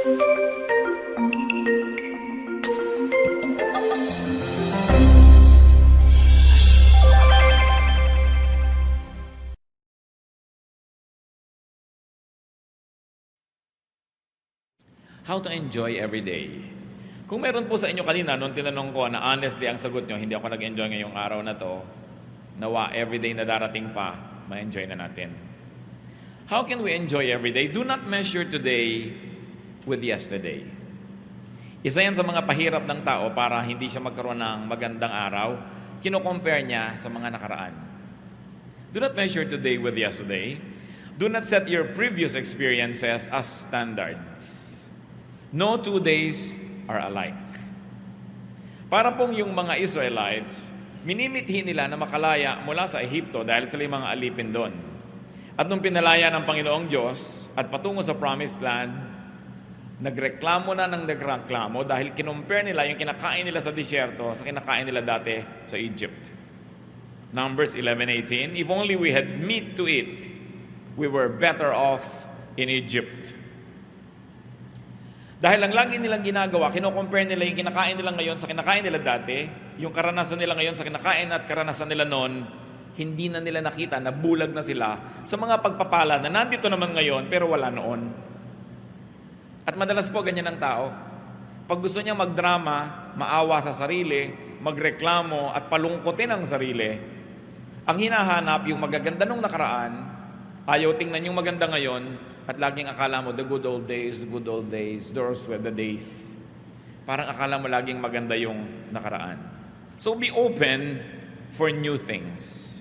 How to enjoy every day. Kung meron po sa inyo kanina, nung tinanong ko na honestly ang sagot nyo, hindi ako nag-enjoy ngayong araw na to, nawa everyday na darating pa, ma-enjoy na natin. How can we enjoy every day? Do not measure today with yesterday. Isa yan sa mga pahirap ng tao para hindi siya magkaroon ng magandang araw, kino-compare niya sa mga nakaraan. Do not measure today with yesterday. Do not set your previous experiences as standards. No 2 days are alike. Para pong yung mga Israelites, minimithi nila na makalaya mula sa Ehipto dahil sila yung mga alipin doon. At nung pinalaya ng Panginoong Diyos at patungo sa Promised Land, nagreklamo dahil kinumpare nila yung kinakain nila sa disyerto sa kinakain nila dati sa Egypt. Numbers 11:18, if only we had meat to eat, we were better off in Egypt. Dahil ang lagi nilang ginagawa, kino-compare nila yung kinakain nila ngayon sa kinakain nila dati, yung karanasan nila ngayon sa kinakain at karanasan nila noon, hindi na nila nakita na bulag na sila sa mga pagpapala na nandito naman ngayon pero wala noon. At madalas po ganyan ang tao. Pag gusto niya magdrama, maawa sa sarili, magreklamo at palungkotin ang sarili, ang hinahanap yung magaganda nung nakaraan, ayaw tingnan yung maganda ngayon, at laging akala mo, the good old days, those were the days. Parang akala mo laging maganda yung nakaraan. So be open for new things.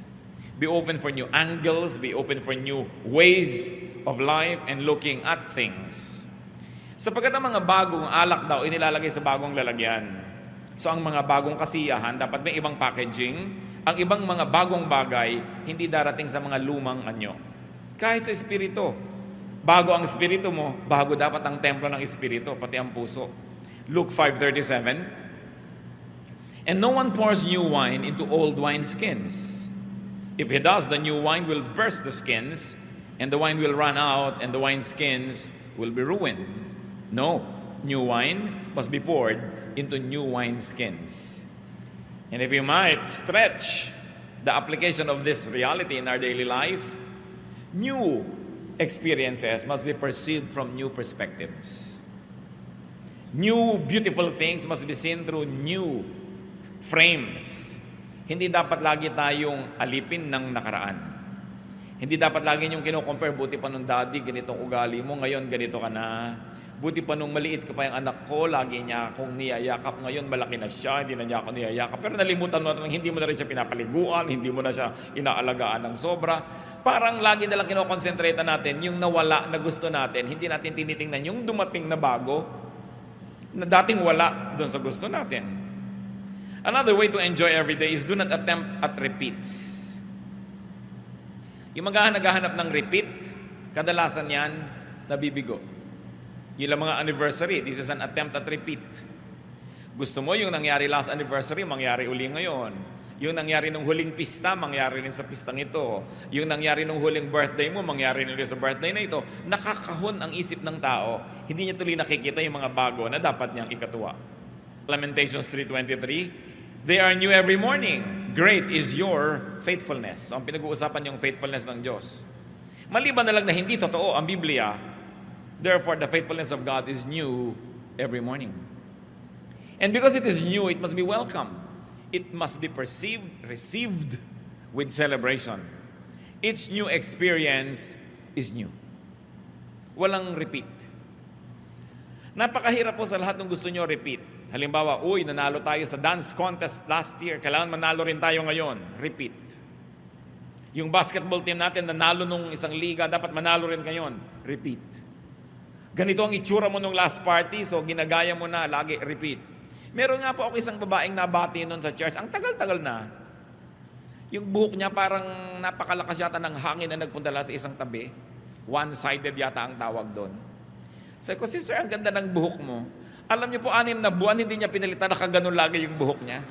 Be open for new angles, be open for new ways of life and looking at things. Sapagkat ang mga bagong alak daw, inilalagay sa bagong lalagyan. So ang mga bagong kasiyahan, dapat may ibang packaging. Ang ibang mga bagong bagay, hindi darating sa mga lumang anyo. Kahit sa espiritu, bago ang espiritu mo, bago dapat ang templo ng espiritu, pati ang puso. Luke 5:37, and no one pours new wine into old wineskins. If he does, the new wine will burst the skins, and the wine will run out, and the wineskins will be ruined. No, new wine must be poured into new wineskins. And if you might stretch the application of this reality in our daily life, new experiences must be perceived from new perspectives. New beautiful things must be seen through new frames. Hindi dapat lagi tayong alipin ng nakaraan. Hindi dapat lagi yung kino-compare, buti pa nung daddy, ganitong ugali mo, ngayon ganito ka na. Buti pa nung maliit ka pa yung anak ko, lagi niya akong niyayakap, ngayon malaki na siya, hindi na niya ako niyayakap. Pero nalimutan mo na hindi mo na rin siya pinapaliguan, hindi mo na siya inaalagaan ng sobra. Parang lagi nalang kinokonsentrate natin yung nawala na gusto natin. Hindi natin tinitingnan yung dumating na bago na dating wala doon sa gusto natin. Another way to enjoy every day is do not attempt at repeats. Yung naghahanap ng repeat, kadalasan yan, nabibigo. Yung mga anniversary, this is an attempt at repeat. Gusto mo yung nangyari last anniversary, mangyari uli ngayon. Yung nangyari nung huling pista, mangyari rin sa pistang ito. Yung nangyari nung huling birthday mo, mangyari rin sa birthday na ito. Nakakahon ang isip ng tao. Hindi niya tuloy nakikita yung mga bago na dapat niyang ikatuwa. Lamentations 3:23, they are new every morning. Great is your faithfulness. So, ang pinag-uusapan yung faithfulness ng Diyos. Maliban na lang na hindi totoo ang Biblia, therefore the faithfulness of God is new every morning. And because it is new, it must be welcomed. It must be received with celebration. Each new experience is new. Walang repeat. Napakahirap po sa lahat ng gusto nyo repeat. Halimbawa, nanalo tayo sa dance contest last year, kailangan manalo rin tayo ngayon. Repeat. Yung basketball team natin, nanalo nung isang liga, dapat manalo rin ngayon. Repeat. Ganito ang itsura mo nung last party, so ginagaya mo na, lagi repeat. Meron nga po ako isang babaeng nabati noon sa church. Ang tagal-tagal na. Yung buhok niya parang napakalakas yata ng hangin na nagpunta lang sa isang tabi. One-sided yata ang tawag doon. Sabi ko, sister, ang ganda ng buhok mo. Alam niyo po, 6 na buwan, hindi niya pinalitan, nakaganon lagi yung buhok niya.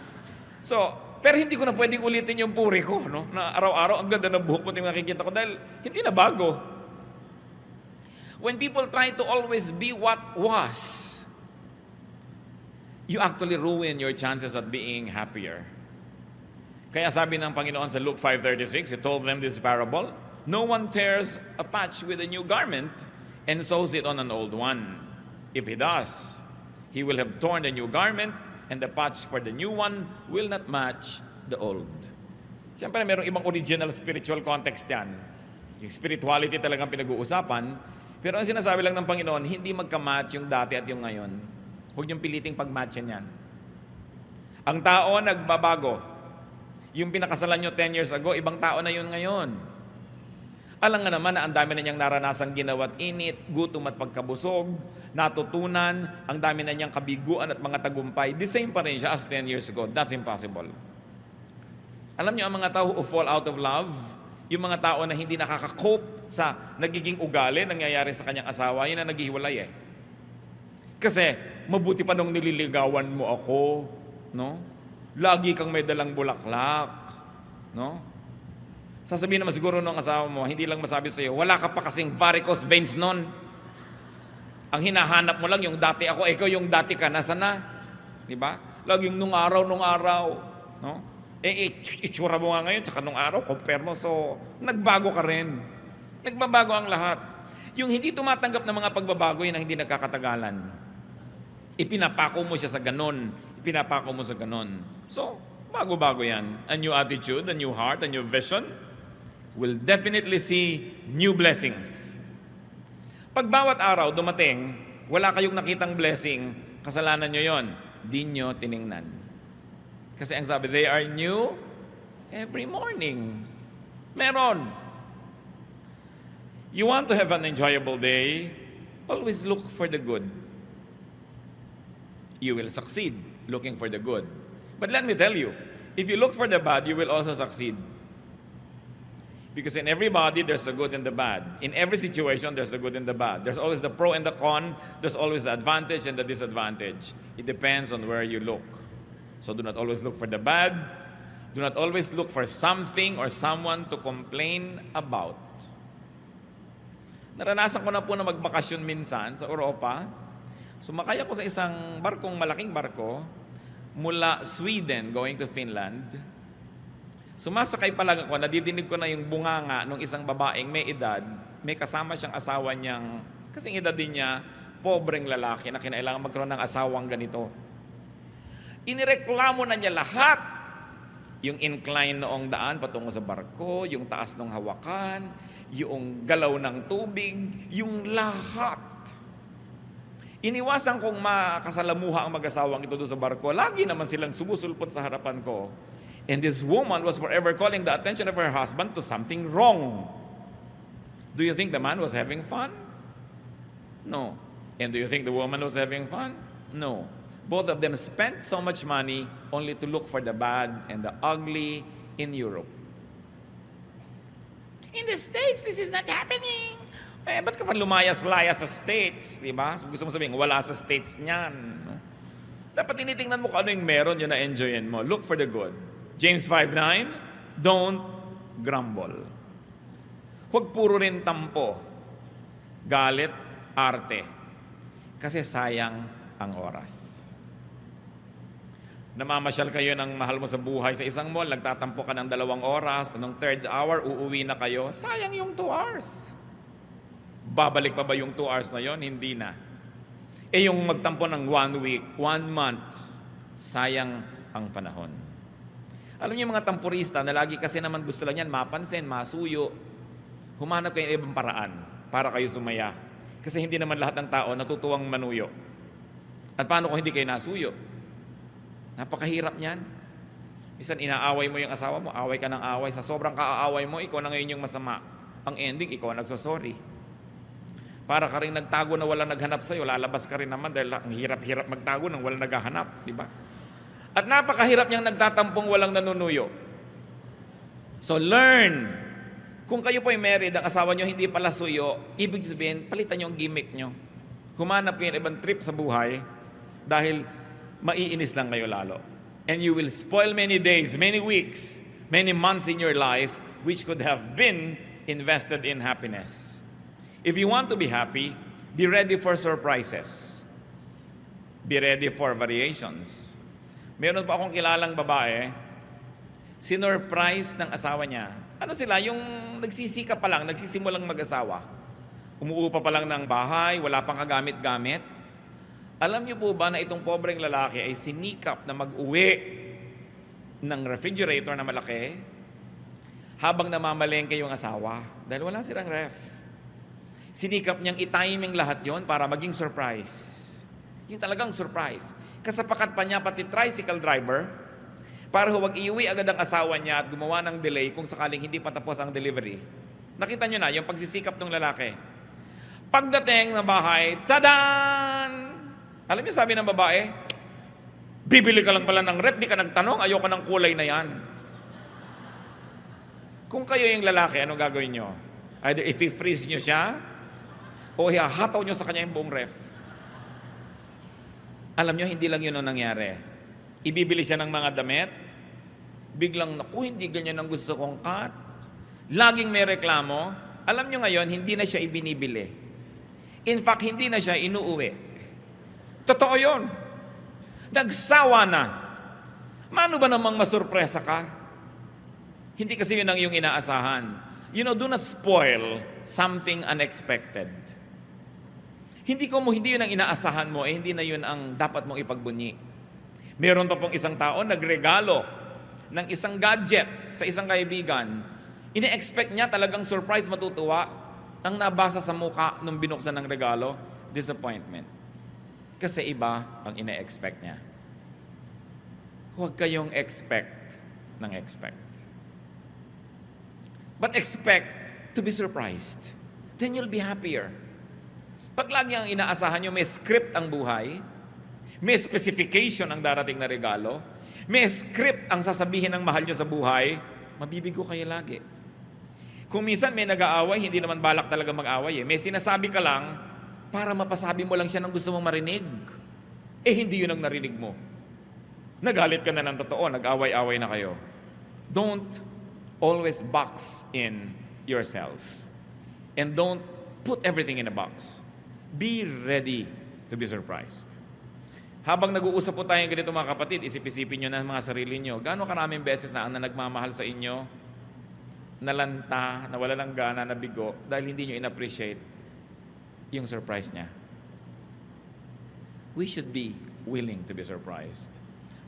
So, pero hindi ko na pwedeng ulitin yung puri ko, no? Na araw-araw, ang ganda ng buhok mo, nakikita ko dahil hindi na bago. When people try to always be what was, you actually ruin your chances at being happier. Kaya sabi ng Panginoon sa Luke 5:36, He told them this parable, no one tears a patch with a new garment and sews it on an old one. If he does, he will have torn the new garment, and the patch for the new one will not match the old. Siyempre, mayroong ibang original spiritual context yan. Yung spirituality talagang pinag-uusapan. Pero ang sinasabi lang ng Panginoon, hindi magka-match yung dati at yung ngayon. Huwag niyong piliting pag-matchin yan. Ang tao nagbabago. Yung pinakasalan nyo 10 years ago, ibang tao na yun ngayon. Alam nga naman na ang dami na niyang naranasang ginawa't init, gutom at pagkabusog, natutunan, ang dami na niyang kabiguan at mga tagumpay. The same pa rin siya as 10 years ago. That's impossible. Alam niyo, ang mga tao who fall out of love, yung mga tao na hindi nakaka-cope sa nagiging ugali, nangyayari sa kanyang asawa, yun ang naghihiwalay eh. Kasi, mabuti pa nung nililigawan mo ako, no? Lagi kang may dalang bulaklak, no? Sasabihin naman siguro nung asawa mo, hindi lang masabi sa iyo, wala ka pa kasing varicose veins nun. Ang hinahanap mo lang yung dati ako, ikaw yung dati ka, nasa na? Di ba? Laging nung araw, no? Itsura mo nga ngayon, tsaka nung araw, compare mo, so nagbago ka rin. Nagbabago ang lahat. Yung hindi tumatanggap ng mga pagbabago, yun ang hindi nagkakatagalan. Ipinapako mo siya sa ganon. Ipinapako mo sa ganon. So, bago-bago yan. A new attitude, a new heart, a new vision will definitely see new blessings. Pag bawat araw dumating, wala kayong nakitang blessing, kasalanan nyo yon. Di nyo tiningnan. Kasi ang sabi, they are new every morning. Meron. You want to have an enjoyable day, always look for the good. You will succeed looking for the good. But let me tell you, if you look for the bad, you will also succeed. Because in everybody, there's a good and the bad. In every situation, there's a good and the bad. There's always the pro and the con. There's always the advantage and the disadvantage. It depends on where you look. So do not always look for the bad. Do not always look for something or someone to complain about. Naranasan ko na po na magbakasyon minsan sa Europa. Sumakay ako sa isang malaking barko, mula Sweden going to Finland. Sumasakay pa lang ako, nadidinig ko na yung bunganga ng isang babaeng may edad, may kasama siyang asawa niyang, kasing edad din niya, pobreng lalaki na kinailangan magkaroon ng asawang ganito. Inireklamo na niya lahat. Yung incline noong daan patungo sa barko, yung taas ng hawakan, yung galaw ng tubig, yung lahat. Iniwasan kong makasalamuha ang mag-asawang ito doon sa barko. Lagi naman silang sumusulpot sa harapan ko. And this woman was forever calling the attention of her husband to something wrong. Do you think the man was having fun? No. And do you think the woman was having fun? No. Both of them spent so much money only to look for the bad and the ugly in Europe. In the States, this is not happening. Ba't ka pa lumayas-layas sa States? Diba? Gusto mo sabihin, wala sa States niyan. No? Dapat tinitingnan mo kung ano yung meron, yun na enjoyin mo. Look for the good. James 5:9, don't grumble. Huwag puro rin tampo, galit, arte. Kasi sayang ang oras. Namamasyal kayo ng mahal mo sa buhay sa isang mall, nagtatampo ka ng 2 oras, nung 3rd hour, uuwi na kayo, sayang yung 2 hours. Babalik pa ba yung 2 hours na yon? Hindi na. Yung magtampo ng 1 week, 1 month, sayang ang panahon. Alam niyo mga tampurista na lagi kasi naman gusto lang yan mapansin, masuyo. Humanap kayo ng ibang paraan para kayo sumaya. Kasi hindi naman lahat ng tao natutuwang manuyo. At paano kung hindi kayo nasuyo? Napakahirap niyan. Minsan inaaway mo yung asawa mo, away ka ng away. Sa sobrang kaaaway mo, ikaw na ngayon yung masama. Ang ending, ikaw ang nagsosorry. Para ka rin nagtago na walang naghanap sa'yo, lalabas ka rin naman dahil ang hirap-hirap magtago nang walang naghahanap. Diba? At napakahirap niyang nagtatampong walang nanunuyo. So learn. Kung kayo po ay married, ang asawa niyo hindi pala suyo, ibig sabihin, palitan niyo ang gimmick niyo. Humanap kayo ng ibang trip sa buhay dahil maiinis lang kayo lalo. And you will spoil many days, many weeks, many months in your life which could have been invested in happiness. If you want to be happy, be ready for surprises. Be ready for variations. Meron pa akong kilalang babae, sinurprise ng asawa niya. Ano sila? Yung nagsisika pa lang, nagsisimulang mag-asawa. Umuupa pa lang ng bahay, wala pang kagamit-gamit. Alam niyo po ba na itong pobreng lalaki ay sinikap na mag-uwi ng refrigerator na malaki habang namamalengke yung asawa dahil wala silang ref. Sinikap niyang i-timing lahat yon para maging surprise. Yung talagang surprise. Kasapakat pa niya pati tricycle driver para huwag iuwi agad ang asawa niya at gumawa ng delay kung sakaling hindi pa tapos ang delivery. Nakita niyo na yung pagsisikap ng lalaki. Pagdating ng bahay, tadan! Alam niyo sabi ng babae, bibili ka lang pala ng rep, di ka nagtanong, ayoko ng kulay na yan. Kung kayo yung lalaki, anong gagawin niyo? Either if i-freeze niyo siya, o ihahataw niyo sa kanya yung buong ref. Alam niyo, hindi lang yun ang nangyari. Ibibili siya ng mga damit, biglang, naku, hindi ganyan ang gusto kong cut. Laging may reklamo. Alam niyo ngayon, hindi na siya ibinibili. In fact, hindi na siya inuuwi. Totoo yun. Nagsawa na. Mano ba namang masurpresa ka? Hindi kasi yun ang iyong inaasahan. You know, do not spoil something unexpected. Hindi yun ang inaasahan mo, hindi na yun ang dapat mong ipagbunyi. Meron pa pong isang tao nagregalo ng isang gadget sa isang kaibigan. Ine-expect niya talagang surprise, matutuwa. Ang nabasa sa mukha nung binuksan ng regalo, disappointment. Kasi iba ang ine-expect niya. Huwag kayong expect ng expect. But expect to be surprised. Then you'll be happier. Pag lagi ang inaasahan nyo, may script ang buhay, may specification ang darating na regalo, may script ang sasabihin ng mahal nyo sa buhay, mabibigo kayo lagi. Kung minsan may nag-aaway, hindi naman balak talaga mag-aaway. May sinasabi ka lang para mapasabi mo lang siya ng gusto mong marinig. Hindi yun ang narinig mo. Nagalit ka na ng totoo, nag-away-away na kayo. Don't always box in yourself. And don't put everything in a box. Be ready to be surprised. Habang nag-uusap po tayong ganito mga kapatid, isip-isipin nyo na mga sarili nyo, gaano karaming beses na ang nagmamahal sa inyo, nalanta, nawala ng gana, nabigo, dahil hindi nyo in-appreciate yung surprise niya. We should be willing to be surprised.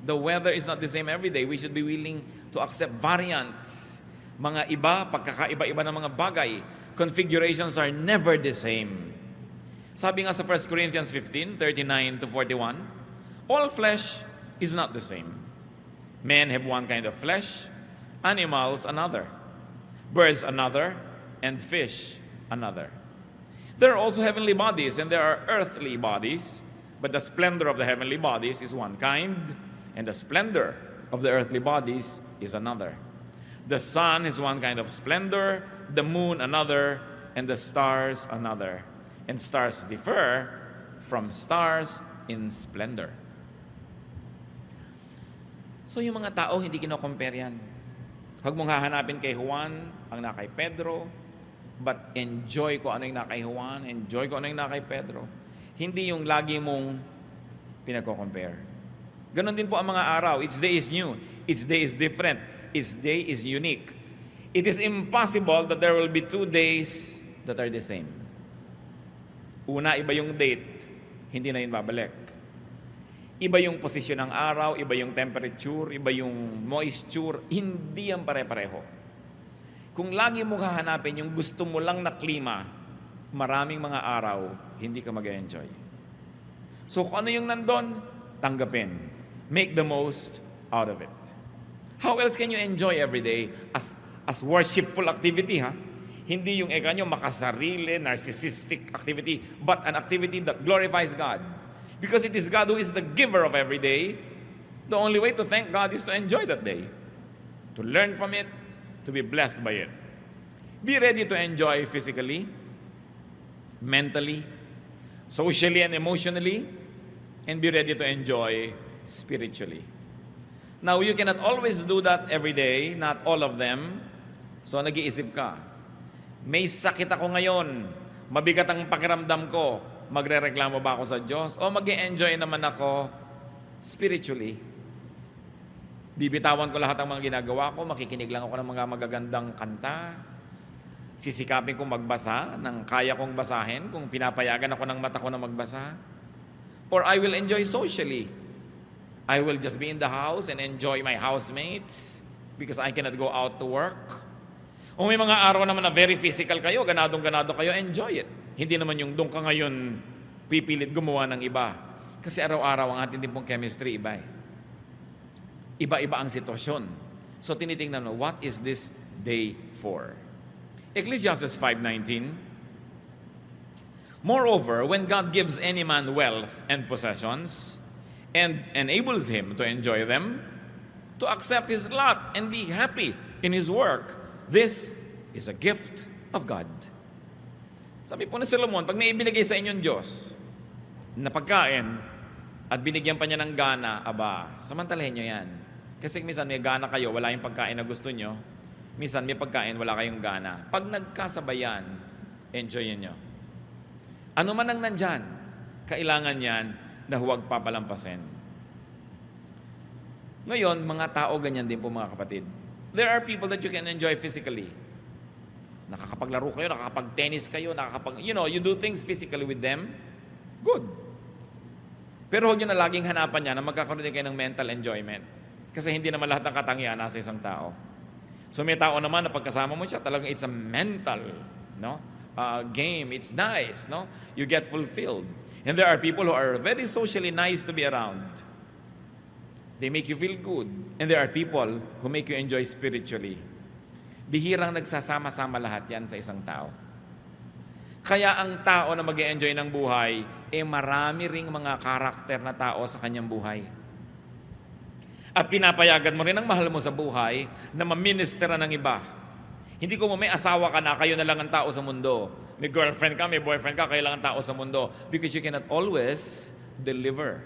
The weather is not the same every day. We should be willing to accept variants. Mga iba, pagkakaiba-iba ng mga bagay, configurations are never the same. Sabi nga sa 1 Corinthians 15, 39 to 41, all flesh is not the same. Men have one kind of flesh, animals another, birds another, and fish another. There are also heavenly bodies, and there are earthly bodies, but the splendor of the heavenly bodies is one kind, and the splendor of the earthly bodies is another. The sun is one kind of splendor, the moon another, and the stars another. And stars differ from stars in splendor. So yung mga tao, hindi kino-compare yan. Huwag mong hahanapin kay Juan ang na kay Pedro, but enjoy ko ano yung na kay Juan, enjoy ko ano yung na kay Pedro. Hindi yung lagi mong pinagko-compare. Ganon din po ang mga araw. Each day is new. Each day is different. Each day is unique. It is impossible that there will be 2 days that are the same. Una, iba yung date, hindi na yun babalik. Iba yung posisyon ng araw, iba yung temperature, iba yung moisture, hindi yan pare-pareho. Kung lagi mo hahanapin yung gusto mo lang na klima, maraming mga araw, hindi ka mag-enjoy. So kung ano yung nandun, tanggapin. Make the most out of it. How else can you enjoy every day as worshipful activity, ha? Hindi yung nyo makasarili, narcissistic activity, but an activity that glorifies God. Because it is God who is the giver of every day. The only way to thank God is to enjoy that day. To learn from it, to be blessed by it. Be ready to enjoy physically, mentally, socially and emotionally, and be ready to enjoy spiritually. Now, you cannot always do that every day, not all of them. So, nag-iisip ka, may sakit ako ngayon, Mabigat ang pakiramdam ko, magrereklamo ba ako sa Diyos? O mag-e-enjoy naman ako spiritually? Bibitawan ko lahat ng mga ginagawa ko, makikinig lang ako ng mga magagandang kanta. Sisikapin kong magbasa ng kaya kong basahin kung pinapayagan ako ng mata ko na magbasa. Or I will enjoy socially. I will just be in the house and enjoy my housemates because I cannot go out to work. O may mga araw naman na very physical kayo, ganadong-ganado kayo, enjoy it. Hindi naman yung doon ka ngayon pipilit gumawa ng iba. Kasi araw-araw ang ating din pong chemistry iba eh. Iba-iba ang sitwasyon. So tinitingnan mo, what is this day for? Ecclesiastes 5:19. Moreover, when God gives any man wealth and possessions, and enables him to enjoy them, to accept his lot and be happy in his work, this is a gift of God. Sabi po ni Solomon, pag may ibinigay sa inyong Diyos na pagkain at binigyan pa niya ng gana, aba, samantalahin nyo yan. Kasi minsan may gana kayo, wala yung pagkain na gusto nyo. Minsan may pagkain, wala kayong gana. Pag nagkasabayan, enjoyin nyo. Ano man ang nandyan, kailangan yan na huwag papalampasin. Ngayon, mga tao ganyan din po mga kapatid. There are people that you can enjoy physically. Nakakapaglaro kayo, nakakapag-tennis kayo, you do things physically with them. Good. Pero huwag nyo na laging hanapan niya na magkakaroon din kayo ng mental enjoyment. Kasi hindi naman lahat ng katangian nasa isang tao. So may tao naman na pagkasama mo siya, talagang it's a mental game. It's nice. You get fulfilled. And there are people who are very socially nice to be around. They make you feel good. And there are people who make you enjoy spiritually. Bihirang nagsasama-sama lahat yan sa isang tao. Kaya ang tao na mag-e-enjoy ng buhay, marami ring mga karakter na tao sa kanyang buhay. At pinapayagan mo rin ang mahal mo sa buhay na maministera ng iba. Hindi ko may asawa ka na, kayo na lang ang tao sa mundo. May girlfriend ka, may boyfriend ka, kayo lang ang tao sa mundo. Because you cannot always deliver.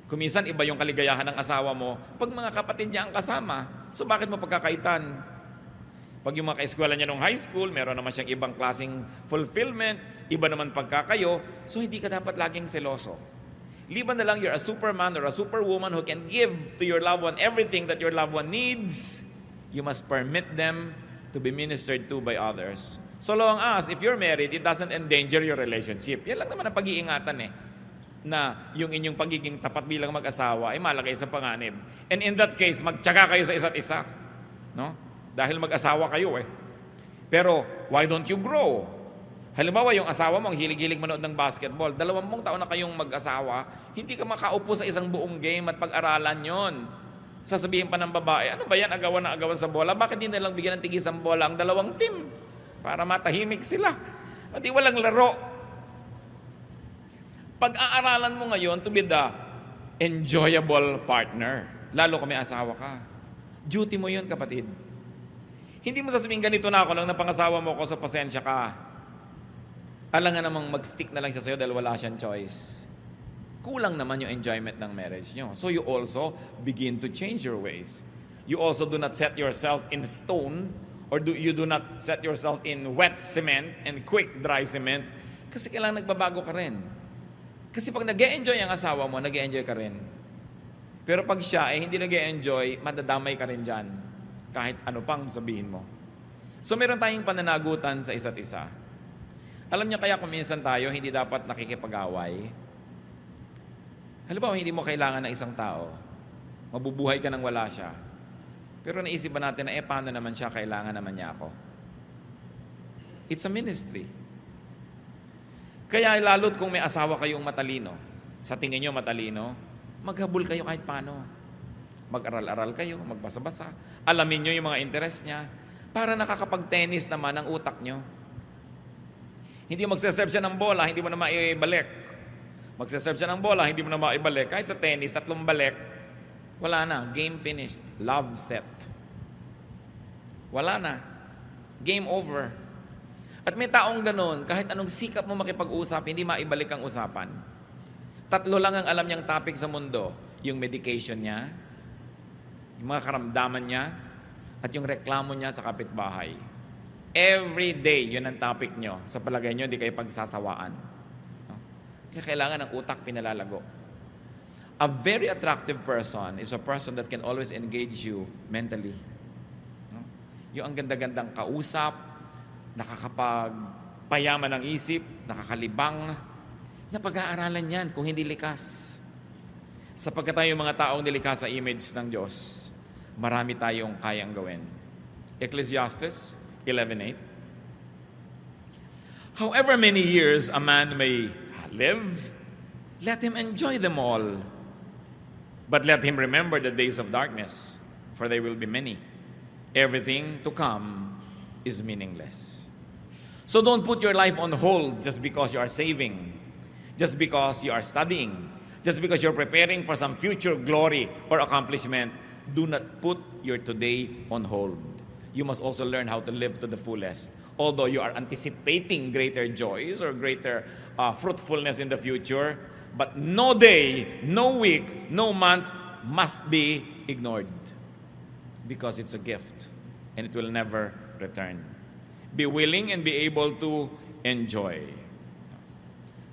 Kuminsan, iba yung kaligayahan ng asawa mo pag mga kapatid niya ang kasama. So bakit mo pagkakaitan? Pag yung mga kaeskwela niya nung high school, meron naman siyang ibang klaseng fulfillment, iba naman pagkakayo, so hindi ka dapat laging seloso. Liban na lang you're a superman or a superwoman who can give to your loved one everything that your loved one needs, you must permit them to be ministered to by others. So long as, if you're married, it doesn't endanger your relationship. Yan lang naman ang pag-iingatan na yung inyong pagiging tapat bilang mag-asawa ay malagay sa panganib. And in that case, magtyaga kayo sa isa't isa. Dahil mag-asawa kayo Pero, why don't you grow? Halimbawa, yung asawa mo, ang hilig-hilig manood ng basketball, 20 taon na kayong mag-asawa, hindi ka makaupo sa isang buong game at pag-aralan yon. Sasabihin pa ng babae, ano ba yan, agawan na agawan sa bola? Bakit hindi na lang bigyan ng tigisang bola ang dalawang team? Para matahimik sila. At walang laro. Pag-aaralan mo ngayon to be the enjoyable partner, lalo kung may asawa ka. Duty mo yun, kapatid. Hindi mo sasabihin ganito na ako nang napangasawa mo ko sa pasensya ka. Alam nga namang mag-stick na lang siya sa'yo dahil wala siyang choice. Kulang naman yung enjoyment ng marriage nyo. So you also begin to change your ways. You also do not set yourself in stone or you do not set yourself in wet cement and quick dry cement kasi kailangan nagbabago ka rin. Kasi pag nag-e-enjoy ang asawa mo, nag-e-enjoy ka rin. Pero pag siya hindi nag-e-enjoy, madadamay ka rin dyan. Kahit ano pang sabihin mo. So meron tayong pananagutan sa isa't isa. Alam niya kaya kung minsan tayo hindi dapat nakikipag-away. Halimbawa, hindi mo kailangan ng isang tao. Mabubuhay ka nang wala siya. Pero naisip ba natin na paano naman siya, kailangan naman niya ako? It's a ministry. Kaya lalo't kung may asawa kayong matalino, sa tingin nyo matalino, maghabol kayo kahit paano. Mag-aral-aral kayo, magbasa-basa. Alamin nyo yung mga interest niya para nakakapag-tennis naman ang utak nyo. Hindi magsaserve siya ng bola, hindi mo na maibalik. Magsaserve siya ng bola, hindi mo na maibalik. Kahit sa tennis, 3 balik, wala na. Game finished. Love set. Wala na. Game over. At may taong ganun, kahit anong sikap mo makipag-usap, hindi maibalik ang usapan. 3 lang ang alam niyang topic sa mundo. Yung medication niya, yung mga karamdaman niya, at yung reklamo niya sa kapitbahay. Every day, yun ang topic nyo. Sa palagay nyo, hindi kayo pagsasawaan. No? Kaya kailangan ng utak pinalalago. A very attractive person is a person that can always engage you mentally. No? Yung ang ganda-gandang kausap, nakakapagpayaman ng isip, nakakalibang, napag-aaralan yan kung hindi likas. Sapagkat tayo mga taong nilikas sa image ng Diyos, marami tayong kayang gawin. Ecclesiastes 11:8. However many years a man may live, let him enjoy them all. But let him remember the days of darkness, for they will be many. Everything to come is meaningless. So don't put your life on hold just because you are saving, just because you are studying, just because you're preparing for some future glory or accomplishment. Do not put your today on hold. You must also learn how to live to the fullest. Although you are anticipating greater joys or greater fruitfulness in the future, but no day, no week, no month must be ignored because it's a gift and it will never return. Be willing and be able to enjoy.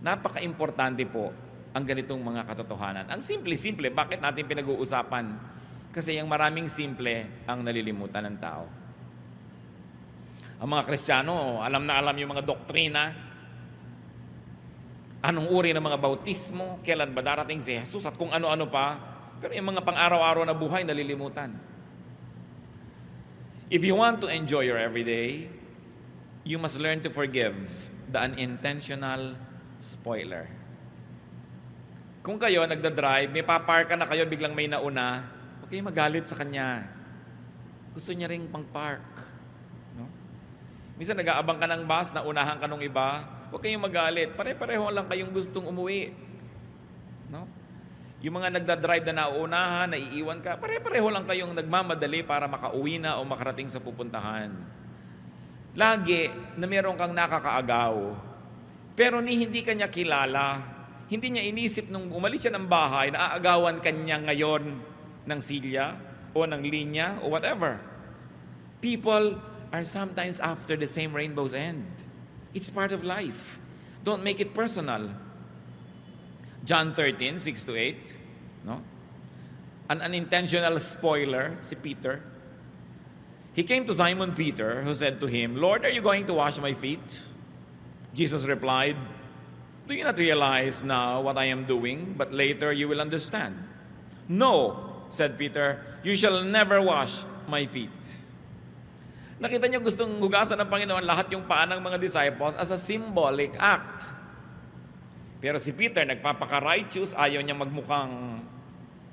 Napaka-importante po ang ganitong mga katotohanan. Ang simple-simple, bakit natin pinag-uusapan? Kasi yung maraming simple ang nalilimutan ng tao. Ang mga Kristiyano, alam na alam yung mga doktrina. Anong uri ng mga bautismo, kailan ba darating si Jesus at kung ano-ano pa. Pero yung mga pang-araw-araw na buhay, nalilimutan. If you want to enjoy your everyday, you must learn to forgive the unintentional spoiler. Kung kayo nagda-drive, may papark na kayo, biglang may nauna, huwag kayo magalit sa kanya. Gusto niya ring pang-park. Minsan nag-aabang ka ng bus, naunahan ka nung iba, huwag kayong magalit. Pare-pareho lang kayong gustong umuwi. No? Yung mga nagda-drive na nauunahan, naiiwan ka, pare-pareho lang kayong nagmamadali para makauwi na o makarating sa pupuntahan. Lagi na meron kang nakakaagaw. Pero hindi kanya kilala. Hindi niya inisip nung umalis siya ng bahay, naaagawan kanya ngayon ng silya o ng linya o whatever. People are sometimes after the same rainbow's end. It's part of life. Don't make it personal. John 13:6-8, no? An unintentional spoiler, si Peter. He came to Simon Peter, who said to him, "Lord, are you going to wash my feet?" Jesus replied, "Do you not realize now what I am doing, but later you will understand?" "No," said Peter, "you shall never wash my feet." Nakita niyo gustong hugasan ng Panginoon lahat yung paa ng mga disciples as a symbolic act. Pero si Peter, nagpapaka-righteous, ayaw niya magmukhang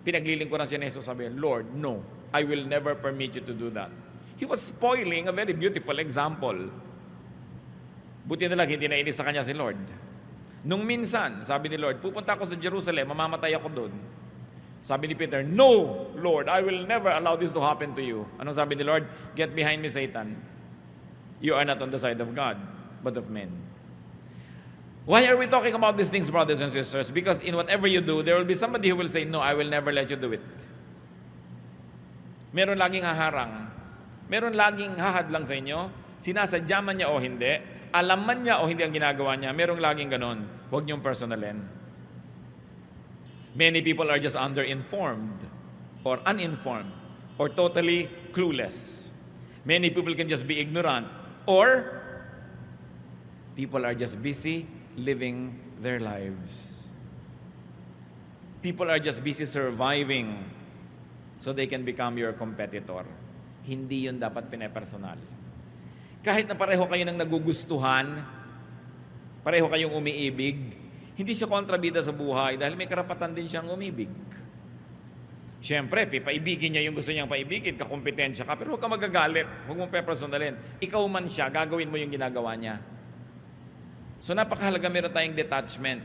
pinaglilingkuran si Jesus, sabi, "Lord, no, I will never permit you to do that." He was spoiling a very beautiful example. Buti na lang, hindi nainis sa kanya si Lord. Nung minsan, sabi ni Lord, pupunta ako sa Jerusalem, mamamatay ako doon. Sabi ni Peter, "No, Lord, I will never allow this to happen to you." Anong sabi ni Lord? "Get behind me, Satan. You are not on the side of God, but of men." Why are we talking about these things, brothers and sisters? Because in whatever you do, there will be somebody who will say, "No, I will never let you do it." Meron laging haharang. Meron laging hahadlang sa inyo. Sinasadya man niya o hindi. Alam man niya o hindi ang ginagawa niya. Merong laging ganon. Huwag niyong personalin. Many people are just underinformed or uninformed or totally clueless. Many people can just be ignorant or people are just busy living their lives. People are just busy surviving so they can become your competitor. Hindi yun dapat pinepersonal. Kahit na pareho kayo ng nagugustuhan, pareho kayong umiibig, hindi siya kontrabida sa buhay dahil may karapatan din siyang umibig. Siyempre, paibigin niya yung gusto niyang paibigin, kakompetensya ka, pero huwag ka magagalit, huwag mong pepersonalin. Ikaw man siya, gagawin mo yung ginagawa niya. So napakahalaga meron tayong detachment.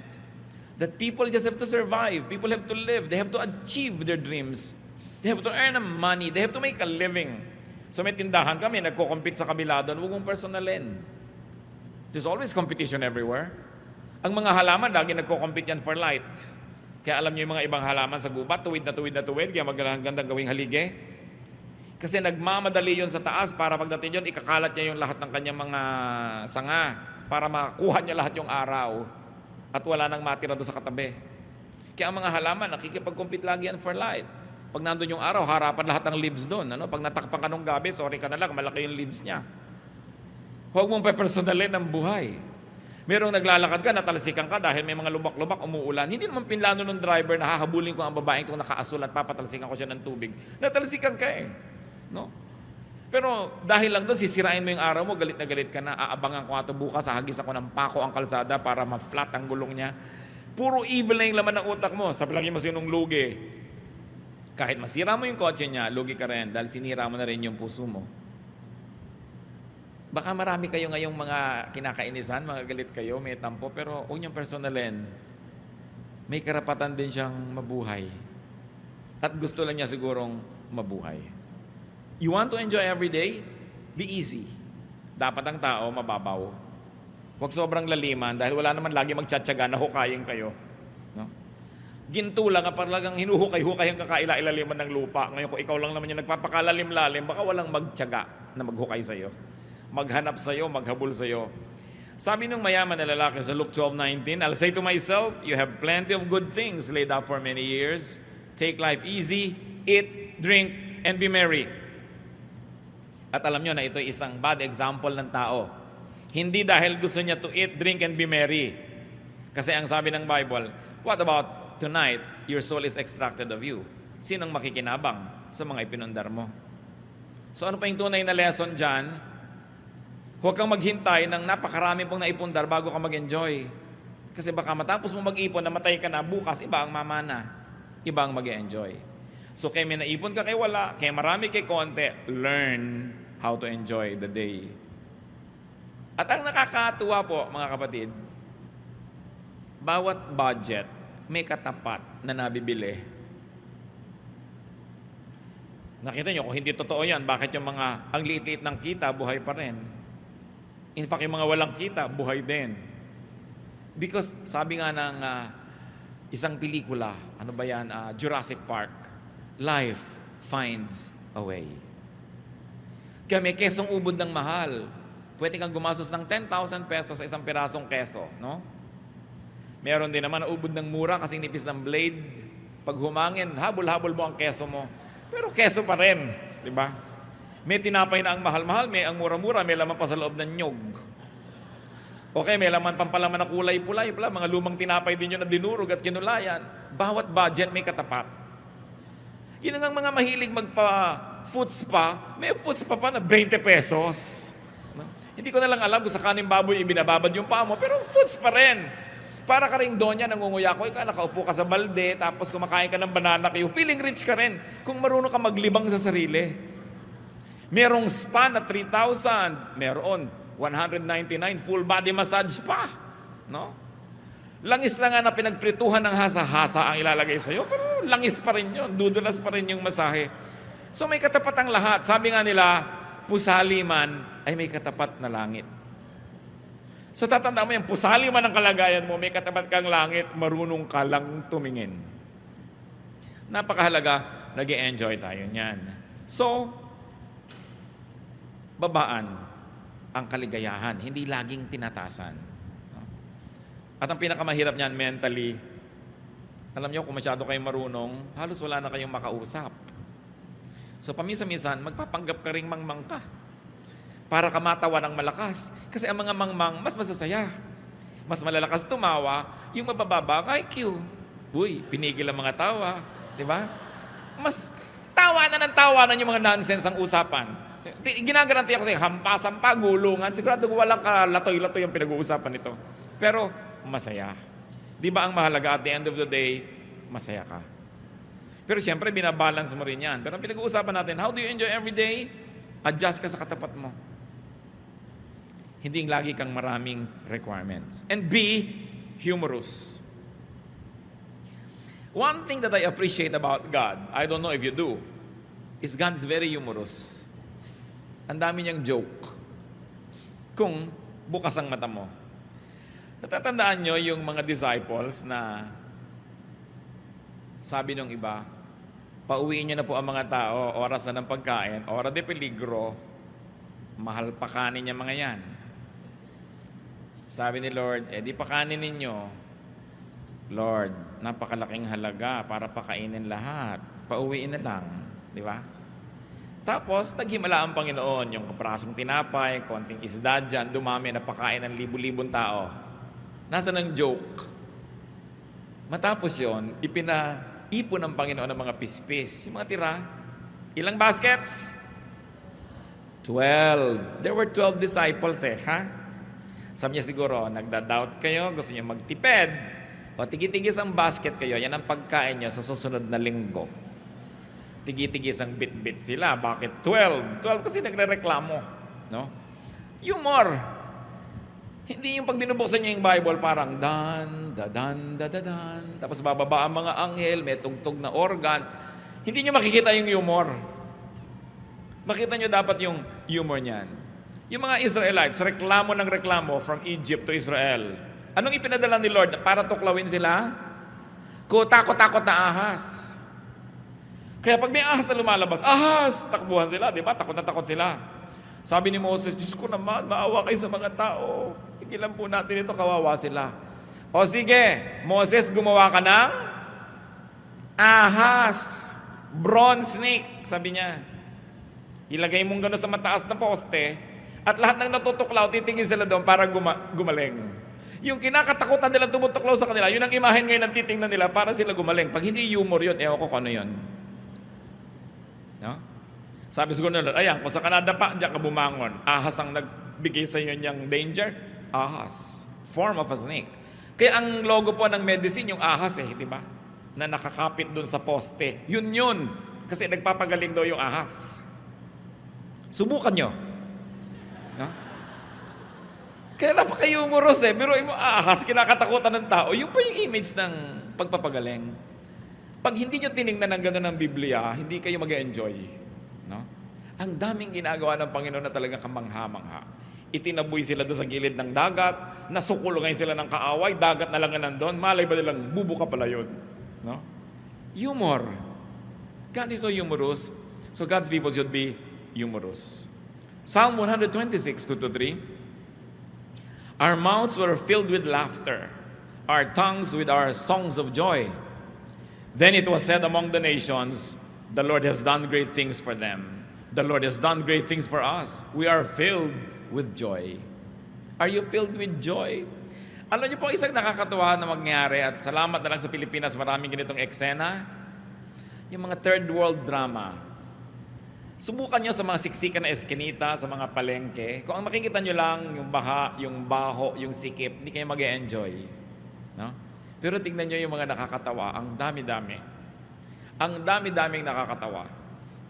That people just have to survive, people have to live, they have to achieve their dreams. They have to earn money, they have to make a living. So may tindahan kami, nagko-compete sa kabila doon, huwag mong personalin. There's always competition everywhere. Ang mga halaman, lagi nagko-compete yan for light. Kaya alam niyo yung mga ibang halaman sa gubat, tuwid na tuwid na tuwid, kaya magandang gawing halige. Kasi nagmamadali yon sa taas para pagdating yon, ikakalat niya yung lahat ng kanyang mga sanga para makuha niya lahat yung araw at wala nang matira doon sa katabi. Kaya ang mga halaman, nakikipag-compete lagi yan for light. Pag nandun yung araw, harapan lahat ng leaves doon. Ano? Pag natakpan ka nung gabi, sorry ka na lang, malaki yung leaves niya. Huwag mong pepersonalin ang buhay. Merong naglalakad ka, natalsikan ka dahil may mga lubak-lubak, umuulan. Hindi naman pinlano ng driver na hahabulin ko ang babaeng itong nakaasul at papatalsikan ko siya ng tubig. Natalsikan ka eh. No? Pero dahil lang doon, sisirain mo yung araw mo, galit na galit ka na, aabangan ko ato bukas, hahagis ako ng pako ang kalsada para ma-flat ang gulong niya. Puro evil na yung laman ng utak mo. Sabi lagi mo sinong lugi. Kahit masira mo yung kotse niya, lugi ka rin dahil sinira mo na rin yung puso mo. Baka marami kayo ngayong mga kinakainisan, mga galit kayo, may tampo, pero huwag niyong personalin. May karapatan din siyang mabuhay. At gusto lang niya sigurong mabuhay. You want to enjoy every day? Be easy. Dapat ang tao mababaw. Huwag sobrang laliman dahil wala naman lagi magtsatsaga na hukayin kayo. No? Ginto lang, parang hinuhukay-hukay ang kakaila-ilaliman ng lupa. Ngayon kung ikaw lang naman yung nagpapakalalim-lalim, baka walang magtsaga na maghukay sa'yo. Maghanap sa'yo, maghabol sa'yo. Sabi ng mayaman na lalaki sa Luke 12:19, I'll say to myself, you have plenty of good things laid up for many years. Take life easy, eat, drink, and be merry. At alam nyo na ito ay isang bad example ng tao. Hindi dahil gusto niya to eat, drink, and be merry. Kasi ang sabi ng Bible, what about tonight, your soul is extracted of you? Sinong makikinabang sa mga ipinundar mo? So ano pa yung tunay na lesson dyan? Huwag kang maghintay ng napakarami pong naipundar bago ka mag-enjoy. Kasi baka matapos mo mag-ipon, namatay ka na, bukas iba ang mamana. Iba ang mag-enjoy. So kaya may naipon ka kay wala, kaya marami kay konti, learn how to enjoy the day. At ang nakakatuwa po, mga kapatid, bawat budget may katapat na nabibili. Nakita nyo, kung hindi totoo yan, bakit yung mga ang liit-liit ng kita, buhay pa rin? In fact, yung mga walang kita, buhay din. Because sabi nga ng isang pelikula, ano ba yan, Jurassic Park, life finds a way. Kaya may kesong ubod ng mahal. Pwede kang gumastos ng 10,000 pesos sa isang pirasong keso, no? Meron din naman na ubod ng mura kasi nipis ng blade. Pag humangin, habol-habol mo ang keso mo. Pero keso pa rin, di ba? May tinapay na ang mahal-mahal, may ang mura-mura, may laman pa sa loob ng nyog. Okay, may laman pampalaman na kulay pula, mga lumang tinapay din yun na dinurog at kinulayan. Bawat budget may katapat. Yun ang mga mahilig magpa-foot spa, may foot spa pa na 20 pesos. No? Hindi ko na lang alam kung sa kaning baboy ibinababad yung paa mo, pero foot spa rin. Para ka rin doon yan, nangunguya ko, ikaw nakaupo ka sa balde, tapos kumakain ka ng banana kayo, feeling rich ka rin kung marunong ka maglibang sa sarili. Merong spa na 3,000, meron 199 full body massage pa, no? Langis lang nga na pinagprituhan ng hasa-hasa ang ilalagay sa iyo, pero langis pa rin 'yon, dudulas pa rin yung masahe. So may katapat ang lahat. Sabi nga nila, pusali man ay may katapat na langit. So tatandaan mo yan, pusali man ang kalagayan mo, may katapat kang langit, marunong ka lang tumingin. Napakahalaga, nag-e-enjoy tayo niyan. So, babaan ang kaligayahan, hindi laging tinatasan. At ang pinakamahirap niyan mentally, alam niyo kung masyado kayong marunong, halos wala na kayong makausap. So paminsan-minsan, magpapanggap ka ring mangmang ka para ka matawa ng malakas. Kasi ang mga mangmang, mas masasaya. Mas malalakas tumawa, yung mabababa ang IQ. Uy, pinigil ang mga tawa. Di ba? Mas tawanan yung mga nonsense ang usapan. Ginagaranti ako sa'yo, hampasan pa, gulungan. Sigurado walang kalatoy-latoy ang pinag-uusapan nito. Pero, masaya. Di ba ang mahalaga at the end of the day, masaya ka. Pero siyempre, binabalance mo rin yan. Pero ang pinag-uusapan natin, how do you enjoy every day? Adjust ka sa katapat mo. Hindi lagi kang maraming requirements. And be humorous. One thing that I appreciate about God, I don't know if you do, is God is very humorous. Ang dami niyang joke. Kung bukas ang mata mo. Natatandaan nyo yung mga disciples na sabi nung iba, Pauwiin niyo na po ang mga tao, oras na ng pagkain, ora de peligro, mahal pa kanin niya mga yan. Sabi ni Lord, di pakanin ninyo. Lord, napakalaking halaga para pakainin lahat. Pauwiin na lang, di ba? Tapos, naghimala ang Panginoon, yung kaprasong tinapay, konting isda dyan, dumami na pakain ng libu-libong tao. Nasaan ang joke? Matapos yon, ipinaipon ng Panginoon ng mga pispis. Yung mga tira, ilang baskets? 12. There were 12 disciples ha? Sabi niya siguro, nagda-doubt kayo, gusto niyo magtipid. O tigi-tigis ang basket kayo, yan ang pagkain niyo sa susunod na linggo. Tigi-tigis ang bit-bit sila. Bakit 12? 12 kasi nagre-reklamo. No? Humor. Hindi yung pag binubuksan niyo yung Bible, parang dan, dadan, dadadan. Tapos bababa ang mga anghel, may tugtog na organ. Hindi niyo makikita yung humor. Makita niyo dapat yung humor niyan. Yung mga Israelites, reklamo ng reklamo from Egypt to Israel. Anong ipinadala ni Lord para tuklawin sila? Takot-takot na ahas. Kaya pag may ahas na lumalabas, ahas! Takbuhan sila, di ba? Takot na takot sila. Sabi ni Moses, Diyos ko naman, maawa kayo sa mga tao. Tigilan po natin ito, kawawa sila. O sige, Moses, gumawa ka ng ahas. Bronze snake, sabi niya. Ilagay mong gano'n sa mataas na poste, at lahat ng natutuklaw, titingin sila doon para gumaling. Yung kinakatakutan nila tumutuklaw sa kanila, yun ang imahen ngayon ang titingnan nila para sila gumaling. Pag hindi humor yun, ewan ko kung ano yun. No? Sabi siguro nila, ayan, kung sa Canada pa, diyan ka bumangon. Ahas ang nagbigay sa inyo niyang danger. Ahas. Form of a snake. Kaya ang logo po ng medicine, yung ahas di ba? Na nakakapit doon sa poste. Yun. Kasi nagpapagaling daw yung ahas. Subukan nyo. No? Kaya napaka-humorous Pero mo, ahas, kinakatakutan ng tao. Yung pa yung image ng pagpapagaling. Pag hindi nyo tinignan ng gano'n ng Biblia, hindi kayo mag-enjoy. No? Ang daming ginagawa ng Panginoon na talagang kamangha-mangha. Itinaboy sila doon sa gilid ng dagat, nasukulungan sila ng kaaway, dagat na lang nandun, malay ba nilang bubuka pala yun. No? Humor. God is so humorous, so God's people should be humorous. Psalm 126, 2-3. Our mouths were filled with laughter, our tongues with our songs of joy. Then it was said among the nations, the Lord has done great things for them. The Lord has done great things for us. We are filled with joy. Are you filled with joy? Alam niyo po, isang nakakatuwa na mangyari, at salamat na lang sa Pilipinas, maraming ganitong eksena. Yung mga third world drama. Subukan nyo sa mga siksikan na eskinita, sa mga palengke. Kung ang makikita nyo lang, yung baha, yung baho, yung sikip, hindi kayo mag-e-enjoy. No? Pero tingnan nyo yung mga nakakatawa, ang dami-dami. Ang dami-daming nakakatawa.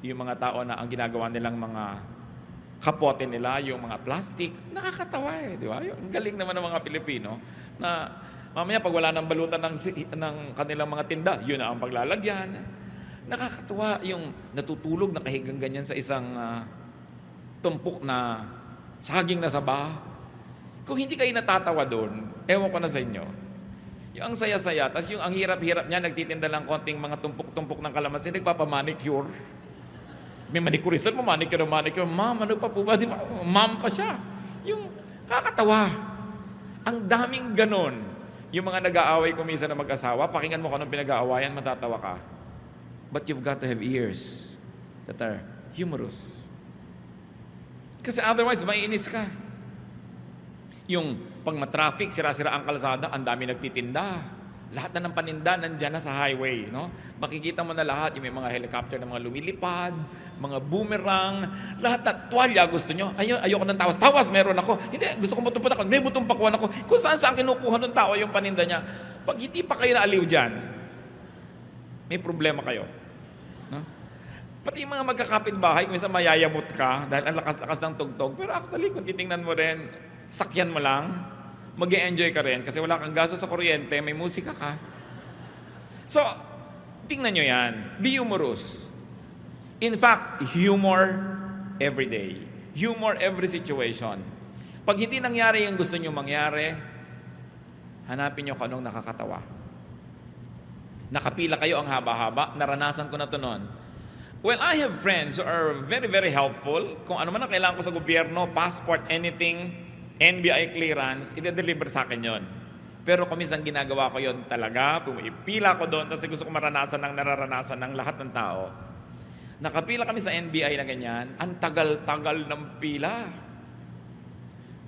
Yung mga tao na ang ginagawa nilang mga kapote nila, yung mga plastic, nakakatawa di ba? Yung galing naman ng mga Pilipino na mamaya pag wala ng balutan ng kanilang mga tinda, yun na ang paglalagyan. Nakakatuwa yung natutulog, nakahigang ganyan sa isang tumpok na saging na saba. Kung hindi kayo natatawa doon, ewan ko na sa inyo. Yung ang saya-saya, tas yung ang hirap-hirap niya, nagtitinda lang konting mga tumpok-tumpok ng kalamansi, nagpapamanicure. May manicurisan mo, manicure. Ma'am, ano pa po ba? Di ba? Ma'am pa siya. Yung kakatawa. Ang daming ganon. Yung mga nag-aaway kumisa na mag-asawa, pakinggan mo kung anong pinag-aawayan, matatawa ka. But you've got to have ears that are humorous. Kasi otherwise, maiinis ka. Yung pag matraffic, sira-sira ang kalsada, ang dami nagtitinda. Lahat na ng paninda nandyan na sa highway. No? Makikita mo na lahat, yung may mga helicopter na mga lumilipad, mga boomerang, lahat na tuwalya gusto nyo. Ayoko ng tawas. Tawas, meron ako. Hindi, gusto ko butong ako. May butong pakuan ako. Kung saan kinukuha ng tao yung paninda niya. Pag hindi pa kayo naaliw dyan, may problema kayo. No? Pati yung mga magkakapit-bahay, kung minsan mayayamot ka dahil ang lakas-lakas ng tugtog. Pero actually, kung titingnan mo rin, sakyan mo lang, mag-e-enjoy ka rin kasi wala kang gasto sa kuryente, may musika ka. So, tingnan nyo yan. Be humorous. In fact, humor every day. Humor every situation. Pag hindi nangyari yung gusto nyo mangyari, hanapin nyo kung anong nakakatawa. Nakapila kayo ang haba-haba, naranasan ko na to noon. Well, I have friends who are very, very helpful. Kung ano man ang kailangan ko sa gobyerno, passport, anything, NBI clearance, ide-deliver sa akin yon. Pero kung minsan ginagawa ko yon talaga, pumipila ko doon kasi gusto ko maranasan ng nararanasan ng lahat ng tao. Nakapila kami sa NBI na ganyan, ang tagal-tagal ng pila.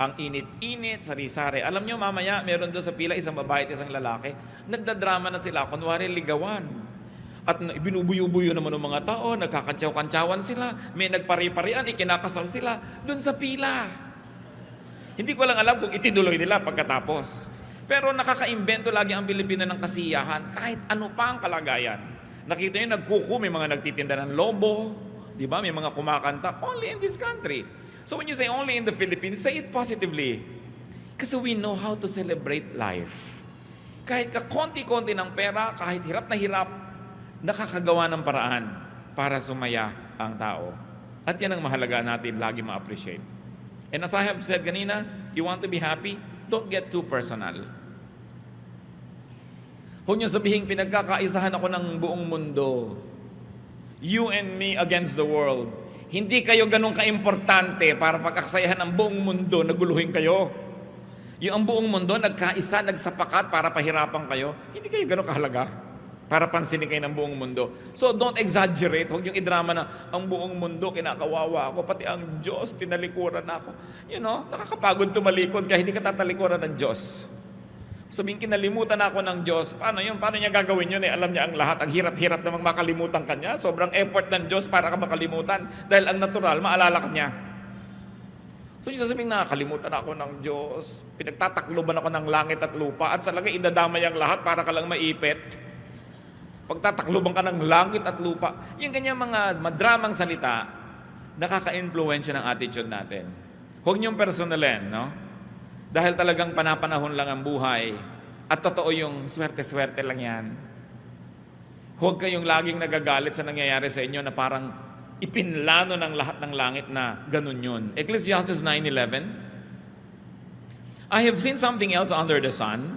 Ang init-init, sari-sari. Alam nyo, mamaya, meron doon sa pila, isang babae at isang lalaki, nagdadrama na sila, kunwari ligawan. At binubuyo-buyo naman ng mga tao, nagkakantsaw-kantsawan sila, may nagpari-parian, ikinakasal sila doon sa pila. Hindi ko lang alam kung itinuloy nila pagkatapos. Pero nakaka-imbento lagi ang Pilipino ng kasiyahan, kahit ano pa ang kalagayan. Nakita nyo, nagkuku, may mga nagtitinda ng lobo, di ba? May mga kumakanta, only in this country. So when you say only in the Philippines, say it positively. Kasi we know how to celebrate life. Kahit kakonti-konti ng pera, kahit hirap na hirap, nakakagawa ng paraan para sumaya ang tao. At yan ang mahalaga natin lagi ma-appreciate. And as I have said kanina, you want to be happy, don't get too personal. Huwag niyo sabihin, pinagkakaisahan ako ng buong mundo. You and me against the world. Hindi kayo ganun kaimportante para pagkakasayahan ng buong mundo, naguluhin kayo. Yung ang buong mundo, nagkaisa, nagsapakat para pahirapan kayo, hindi kayo ganun kahalaga para pansinin kayo ng buong mundo. So don't exaggerate. Huwag yung idrama na ang buong mundo, kinakawawa ako, pati ang Diyos, tinalikuran ako. You know, nakakapagod tumalikod kaya hindi ka tatalikuran ng Diyos. Sabihin, kinalimutan ako ng Diyos. Paano yun? Paano niya gagawin yun? Alam niya ang lahat. Ang hirap-hirap namang makalimutan ka niya. Sobrang effort ng Diyos para ka makalimutan. Dahil ang natural, maalala ka niya. So yung sasabihin, nakakalimutan ako ng Diyos. Pinagtatakloban ako ng langit at lupa. At sa lagay, idadamay ang lahat para ka lang maipit. Pagtatakloban ka ng langit at lupa. Yung ganyan mga madramang salita, nakaka-influensya ng attitude natin. Huwag niyong personalin, no? Dahil talagang panapanahon lang ang buhay at totoo yung swerte-swerte lang yan. Huwag kayong laging nagagalit sa nangyayari sa inyo na parang ipinlano ng lahat ng langit na ganun yun. Ecclesiastes 9:11, I have seen something else under the sun.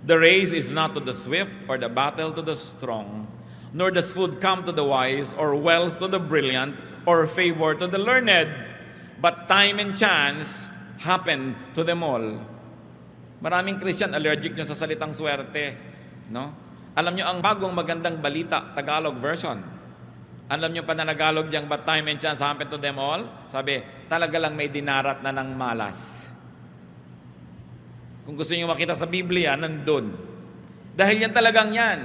The race is not to the swift or the battle to the strong, nor does food come to the wise or wealth to the brilliant or favor to the learned, but time and chance happen to them all. Maraming Christian allergic nyo sa salitang swerte, no? Alam nyo ang bagong magandang balita, Tagalog version. Alam nyo pananagalog diyang, but time and chance happen to them all? Sabi, talaga lang may dinarat na ng malas. Kung gusto nyo makita sa Biblia, nandun. Dahil yan talagang yan.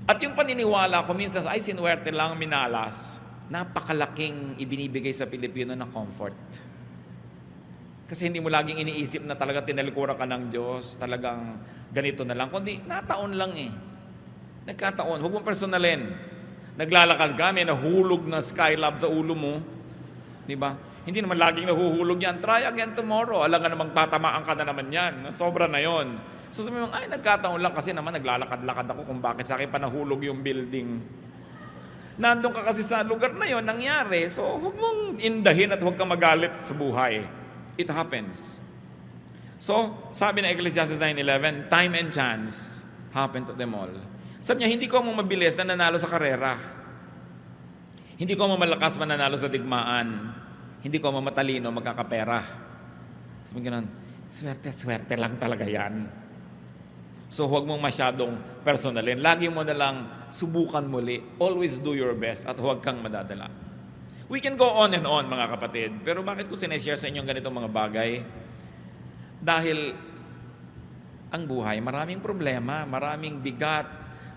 At yung paniniwala ko minsan, ay sinuwerte lang, minalas, napakalaking ibinibigay sa Pilipino na comfort. Kasi hindi mo laging iniisip na talaga tinalikuran ka ng Diyos, talagang ganito na lang. Kundi nataon lang eh. Nagkataon. Huwag mong personalin. Naglalakad ka, may nahulog na skylab sa ulo mo. Di ba? Hindi naman laging nahuhulog yan. Try again tomorrow. Alam nga namang tatamaan ka na naman yan. Sobra na yon. So sabi mo, ay nagkataon lang kasi naman naglalakad-lakad ako kung bakit sa akin pa nahulog yung building. Nandun ka kasi sa lugar na yon, nangyari. So huwag mong indahin at huwag kang magalit sa buhay. It happens. So, sabi ng Ecclesiastes 9:11, time and chance happen to them all. Sabi niya, hindi ko mo mabilis na nanalo sa karera. Hindi ko mo malakas mananalo sa digmaan. Hindi ko mo matalino magkakapera. Sabi gano'n, swerte-swerte lang talaga yan. So, huwag mong masyadong personalin. Lagi mo na lang subukan muli. Always do your best at huwag kang madadala. We can go on and on, mga kapatid. Pero bakit ko sineshare sa inyo ganitong mga bagay? Dahil ang buhay, maraming problema, maraming bigat,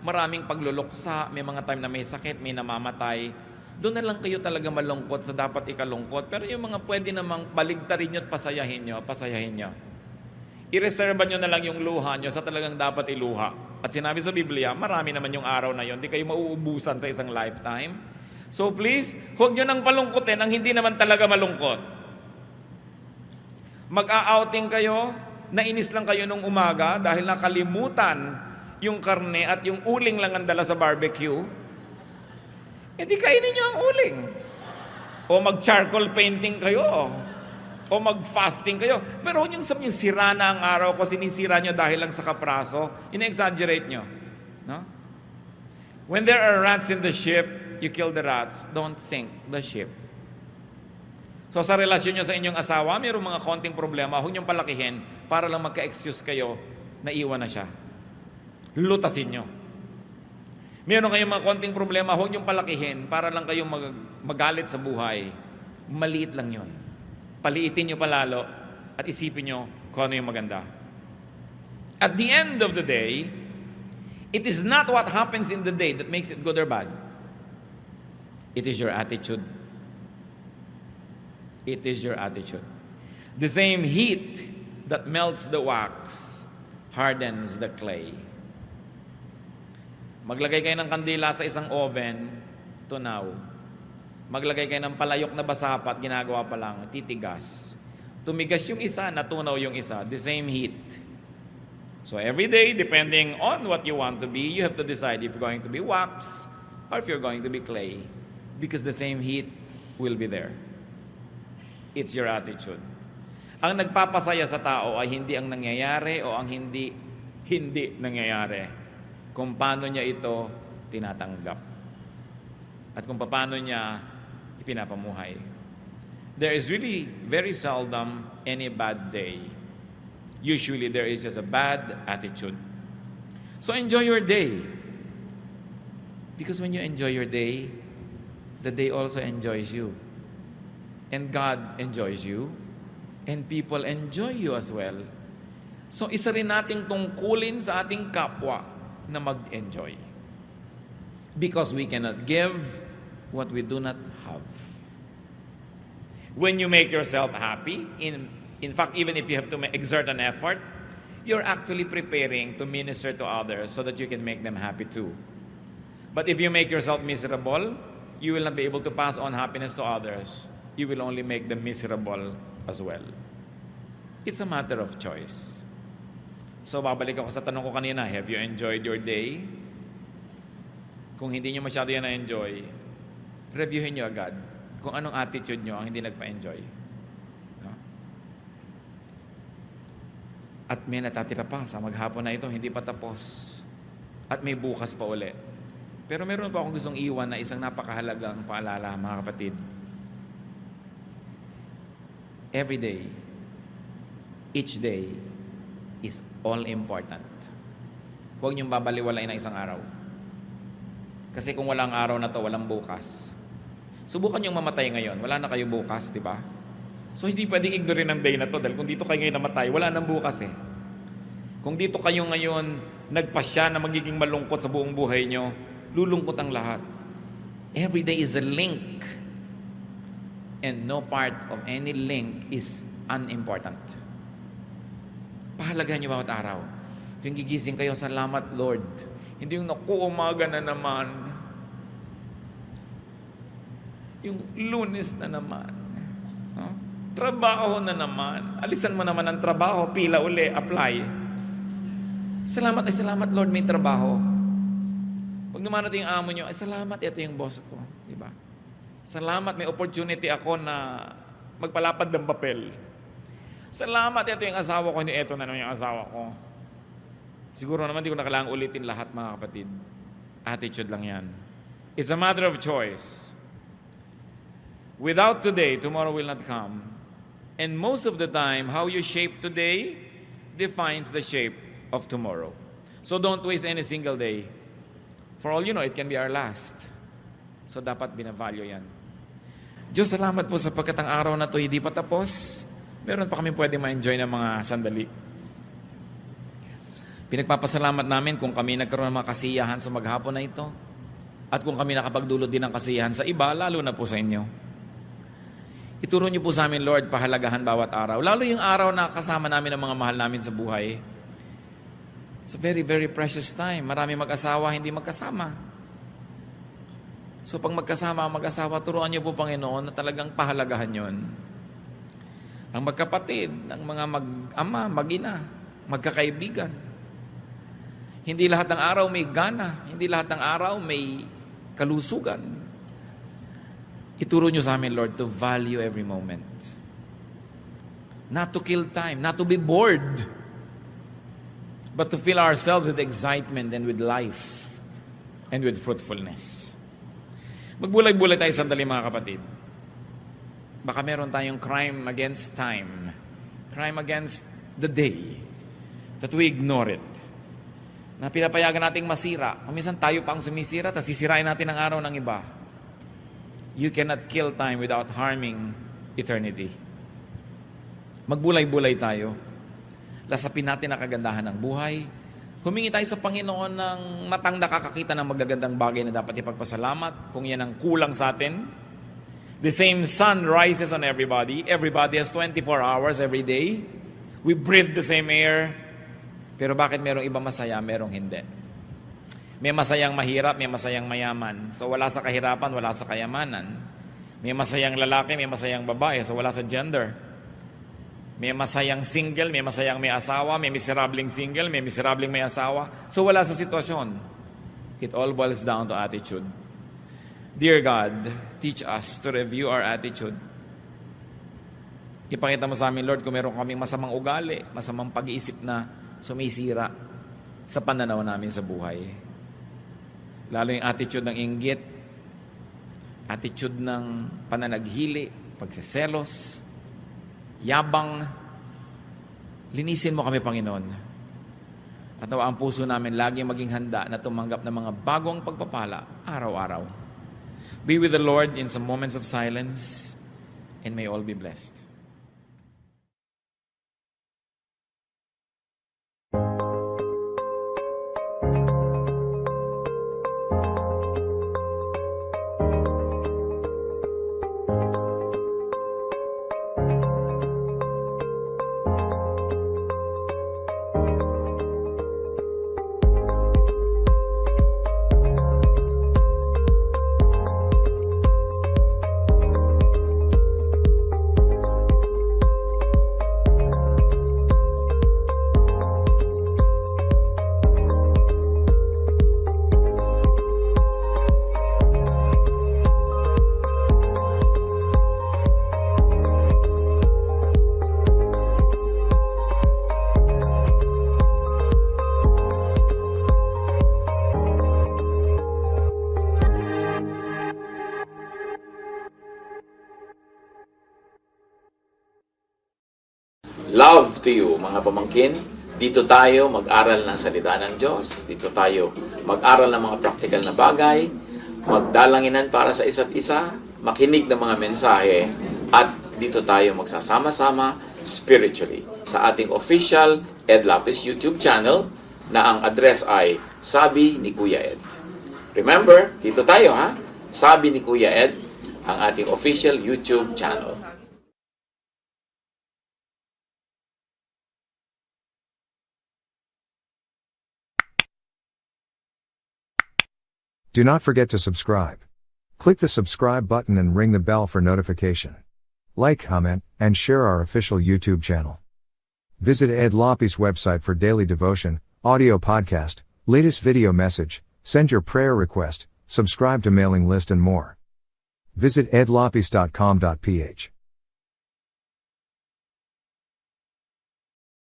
maraming pagluluksa, may mga time na may sakit, may namamatay. Doon na lang kayo talaga malungkot sa dapat ikalungkot. Pero yung mga pwede namang baligtarin nyo at pasayahin nyo, pasayahin nyo. I-reserva nyo na lang yung luha nyo sa talagang dapat iluha. At sinabi sa Biblia, marami naman yung araw na yon, di kayo mauubusan sa isang lifetime. So please, huwag nyo nang palungkotin ang hindi naman talaga malungkot. Mag-a-outing kayo, nainis lang kayo nung umaga dahil nakalimutan yung karne at yung uling lang ang dala sa barbecue. E di kainin nyo ang uling. O mag-charcoal painting kayo. O mag-fasting kayo. Pero huwag nyo sabihin, sira na ang araw ko, sinisira nyo dahil lang sa kapraso. Ina-exaggerate nyo. No? When there are rats in the ship, you kill the rats. Don't sink the ship. So sa relasyon nyo sa inyong asawa, mayroong mga konting problema, huwag niyong palakihin para lang magka-excuse kayo na iwan na siya. Lutasin nyo. Mayroon kayong mga konting problema, huwag niyong palakihin para lang kayong magalit sa buhay. Maliit lang yon. Paliitin nyo palalo at isipin nyo kung ano yung maganda. At the end of the day, it is not what happens in the day that makes it good or bad. It is your attitude. It is your attitude. The same heat that melts the wax hardens the clay. Maglagay kayo ng kandila sa isang oven, tunaw. Maglagay kayo ng palayok na basapat, ginagawa pa lang, titigas. Tumigas yung isa, natunaw yung isa. The same heat. So every day, depending on what you want to be, you have to decide if you're going to be wax or if you're going to be clay. Because the same heat will be there. It's your attitude. Ang nagpapasaya sa tao ay hindi ang nangyayari o ang hindi nangyayari. Kung paano niya ito tinatanggap. At kung paano niya ipinapamuhay. There is really very seldom any bad day. Usually there is just a bad attitude. So enjoy your day. Because when you enjoy your day, the day also enjoys you. And God enjoys you. And people enjoy you as well. So isa rin nating tungkulin sa ating kapwa na mag-enjoy. Because we cannot give what we do not have. When you make yourself happy, in fact, even if you have to exert an effort, you're actually preparing to minister to others so that you can make them happy too. But if you make yourself miserable, you will not be able to pass on happiness to others. You will only make them miserable as well. It's a matter of choice. So, babalik ako sa tanong ko kanina, have you enjoyed your day? Kung hindi nyo masyado yan na-enjoy, reviewin nyo agad kung anong attitude nyo ang hindi nagpa-enjoy. No? At may natatira pa sa maghapon na ito, hindi pa tapos. At may bukas pa uli. Pero meron pa akong gustong iwan na isang napakahalagang paalala, mga kapatid. Every day, each day, is all important. Huwag niyong babaliwalain ng isang araw. Kasi kung walang araw na to, walang bukas. Subukan niyong mamatay ngayon. Wala na kayo bukas, di ba? So hindi pwedeng ignorin ang day na to dahil kung dito kayo ngayon namatay, wala nang bukas eh. Kung dito kayo ngayon nagpasya na magiging malungkot sa buong buhay niyo, lulungkot ang lahat. Every day is a link. And no part of any link is unimportant. Pahalagahan niyo bawat araw. Tuwing gigising kayo, salamat Lord. Hindi yung naku, umaga na naman. Yung Lunes na naman. Huh? Trabaho na naman. Alisan mo naman ang trabaho, pila uli, apply. Salamat ay salamat Lord, may trabaho. Pag naman natin yung amo nyo, ay salamat, ito yung boss ko. Diba? Salamat, may opportunity ako na magpalapad ng papel. Salamat, ito yung asawa ko, hindi ito na naman yung asawa ko. Siguro naman di ko na kailangang ulitin lahat, mga kapatid. Attitude lang yan. It's a matter of choice. Without today, tomorrow will not come. And most of the time, how you shape today defines the shape of tomorrow. So don't waste any single day. For all you know, it can be our last. So dapat binavalue yan. Diyos, salamat po sapagkat ang araw na to hindi pa tapos. Meron pa kami pwede ma-enjoy ng mga sandali. Pinagpapasalamat namin kung kami nagkaroon ng mga kasiyahan sa maghapon na ito. At kung kami nakapagdulot din ng kasiyahan sa iba, lalo na po sa inyo. Ituro niyo po sa amin, Lord, pahalagahan bawat araw. Lalo yung araw na kasama namin ang mga mahal namin sa buhay. It's a very, very precious time. Marami mag-asawa, hindi magkasama. So pag magkasama ang mag-asawa, turuan niyo po, Panginoon, na talagang pahalagahan yon. Ang magkapatid, ang mga mag-ama, mag-ina, magkakaibigan. Hindi lahat ng araw may gana. Hindi lahat ng araw may kalusugan. Ituro niyo sa amin, Lord, to value every moment. Not to kill time, not to be bored, but to fill ourselves with excitement and with life. and with fruitfulness. Magbulay-bulay tayo sandali mga kapatid. Baka meron tayong crime against time, crime against the day, that we ignore it. Na pinapayagan nating masira. Kung minsan tayo pa ang sumisira, tapos sisirain natin ang araw ng iba. You cannot kill time without harming eternity. Magbulay-bulay tayo. Lasapin natin ang kagandahan ng buhay. Humingi tayo sa Panginoon ng matang nakakakita ng magagandang bagay na dapat ipagpasalamat kung yan ang kulang sa atin. The same sun rises on everybody. Everybody has 24 hours every day. We breathe the same air. Pero bakit merong iba masaya, merong hindi? May masayang mahirap, may masayang mayaman. So wala sa kahirapan, wala sa kayamanan. May masayang lalaki, may masayang babae. So wala sa gender. May masayang single, may masayang may asawa, may miserabling single, may miserabling may asawa. So wala sa sitwasyon. It all boils down to attitude. Dear God, teach us to review our attitude. Ipakita mo sa amin, Lord, kung meron kaming masamang ugali, masamang pag-iisip na sumisira sa pananaw namin sa buhay. Lalo yung attitude ng inggit, attitude ng pananaghili, pagseselos, yabang. Linisin mo kami, Panginoon. At ang puso namin lagi maging handa na tumanggap ng mga bagong pagpapala araw-araw. Be with the Lord in some moments of silence, and may all be blessed. Love to you, mga pamangkin. Dito tayo mag-aral ng salita ng Diyos. Dito tayo mag-aral ng mga practical na bagay, magdalanginan para sa isa't isa, makinig ng mga mensahe, at dito tayo magsasama-sama spiritually sa ating official Ed Lapis YouTube channel na ang address ay Sabi ni Kuya Ed. Remember, dito tayo ha? Sabi ni Kuya Ed, ang ating official YouTube channel. Do not forget to subscribe. Click the subscribe button and ring the bell for notification. Like, comment, and share our official YouTube channel. Visit Ed Lapis website for daily devotion, audio podcast, latest video message, send your prayer request, subscribe to mailing list and more. Visit edlapis.com.ph.